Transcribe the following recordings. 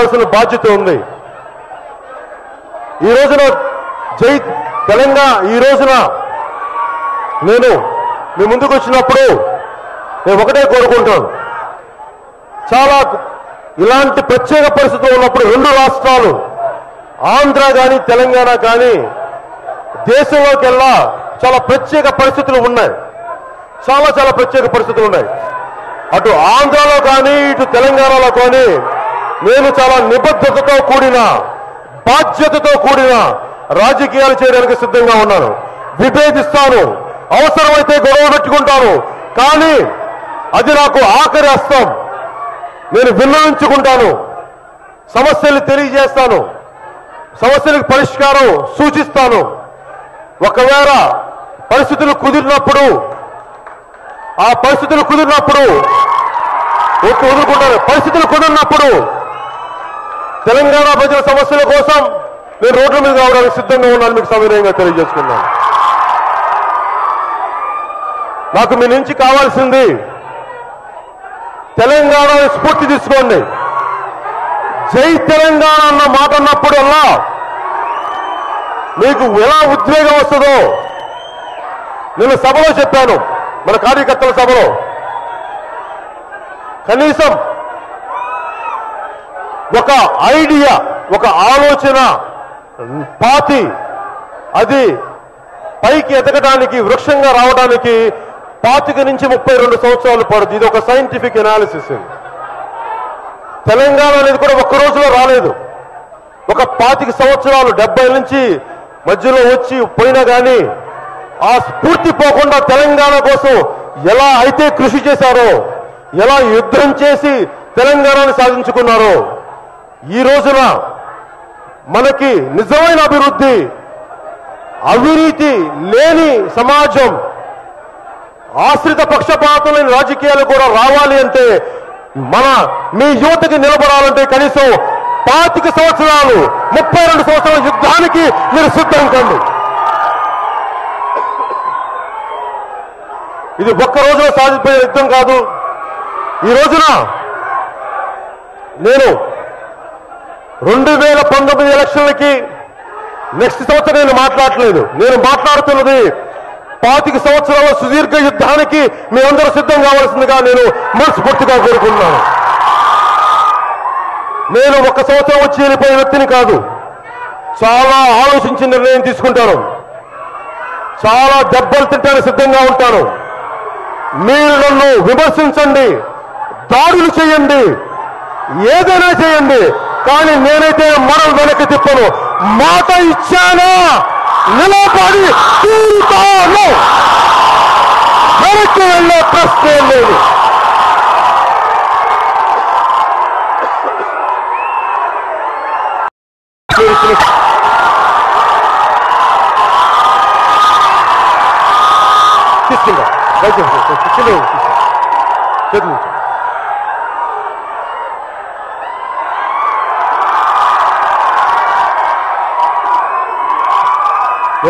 నిలబడాల్సిన బాధ్యత ఉంది. ఈ రోజున జై తెలంగాణ, ఈ రోజున నేను మీ ముందుకు వచ్చినప్పుడు నేను ఒకటే కోరుకుంటాను, చాలా ఇలాంటి ప్రత్యేక పరిస్థితులు ఉన్నప్పుడు రెండు రాష్ట్రాలు ఆంధ్ర కానీ తెలంగాణ కానీ దేశంలోకెల్లా చాలా ప్రత్యేక పరిస్థితులు ఉన్నాయి. చాలా ప్రత్యేక పరిస్థితులు ఉన్నాయి. అటు ఆంధ్రలో కానీ ఇటు తెలంగాణలో కానీ నేను చాలా నిబద్ధతతో కూడిన బాధ్యతతో కూడిన రాజకీయాలు చేయడానికి సిద్ధంగా ఉన్నాను. విభేదిస్తాను, అవసరమైతే గొడవ పెట్టుకుంటాను, కానీ అది నాకు ఆఖరి అస్త్రం. నేను విన్నవించుకుంటాను, సమస్యలు తెలియజేస్తాను, సమస్యలకు పరిష్కారం సూచిస్తాను. ఒకవేళ పరిస్థితులు కుదిరినప్పుడు వదులుకుంటాను. పరిస్థితులు కుదిరినప్పుడు తెలంగాణ ప్రజల సమస్యల కోసం నేను రోడ్ల మీద రావడానికి సిద్ధంగా ఉన్నాను. మీకు సవినయంగా తెలియజేసుకున్నాను. నాకు మీ నుంచి కావాల్సింది తెలంగాణ స్ఫూర్తి తీసుకోండి. జై తెలంగాణ అన్న మాట అన్నప్పుడల్లా మీకు ఎలా ఉద్వేగం వస్తుందో నేను సభలో చెప్పాను, మన కార్యకర్తల సభలో. కనీసం ఒక ఐడియా, ఒక ఆలోచన పాతి అది పైకి ఎదగడానికి, వృక్షంగా రావడానికి 25 నుంచి 32 సంవత్సరాలు పడుతుంది. ఇది ఒక సైంటిఫిక్ అనాలిసిస్. తెలంగాణ అనేది కూడా ఒక్క రోజులో రాలేదు. ఒక 25 సంవత్సరాలు 70 నుంచి మధ్యలో వచ్చి పోయినా కానీ ఆ స్ఫూర్తి పోకుండా తెలంగాణ కోసం ఎలా అయితే కృషి చేశారో, ఎలా యుద్ధం చేసి తెలంగాణను సాధించుకున్నారో, ఈ రోజున మనకి నిజమైన అభివృద్ధి, అవినీతి లేని సమాజం, ఆశ్రిత పక్షపాతం లేని రాజకీయాలు కూడా రావాలి అంటే మీ యువతకి నిలబడాలంటే కనీసం 25 సంవత్సరాలు 32 సంవత్సరాల యుద్ధానికి మీరు సిద్ధం కండి. ఇది ఒక్క రోజులో సాధిపోయే యుద్ధం కాదు. ఈ రోజున నేను 2019 ఎలక్షన్లకి నెక్స్ట్ సంవత్సరం నేను మాట్లాడట్లేదు. నేను మాట్లాడుతున్నది 25 సంవత్సరాల సుదీర్ఘ యుద్ధానికి మీ అందరూ సిద్ధం కావాల్సిందిగా నేను మనస్ఫూర్తిగా కోరుకుంటున్నాను. నేను ఒక సంవత్సరం వచ్చి వెళ్ళిపోయే వ్యక్తిని కాదు. చాలా ఆలోచించి నిర్ణయం తీసుకుంటాను. చాలా దెబ్బలు తింటానికి సిద్ధంగా ఉంటాను. మీరు నన్ను విమర్శించండి, దాడులు చేయండి, ఏదైనా చేయండి, కానీ నేనైతే మనం వెనక్కి తిప్పను. మాట ఇచ్చానా నిలబడి తీరుతాను. వెనక్కి వెళ్ళే ప్రశ్నే లేదు. తీసుకుంటా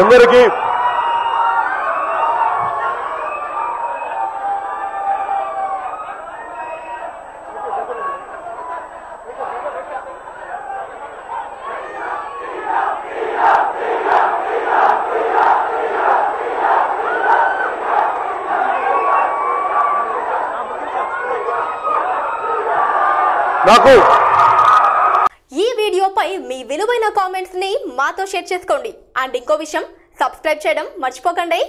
అందరికీ నాకు ఈ వీడియోపై మీ విలువైన కామెంట్స్ ని మాతో షేర్ చేసుకోండి. అండ్ ఇంకో విషయం, సబ్స్క్రైబ్ చేయడం మర్చిపోకండి.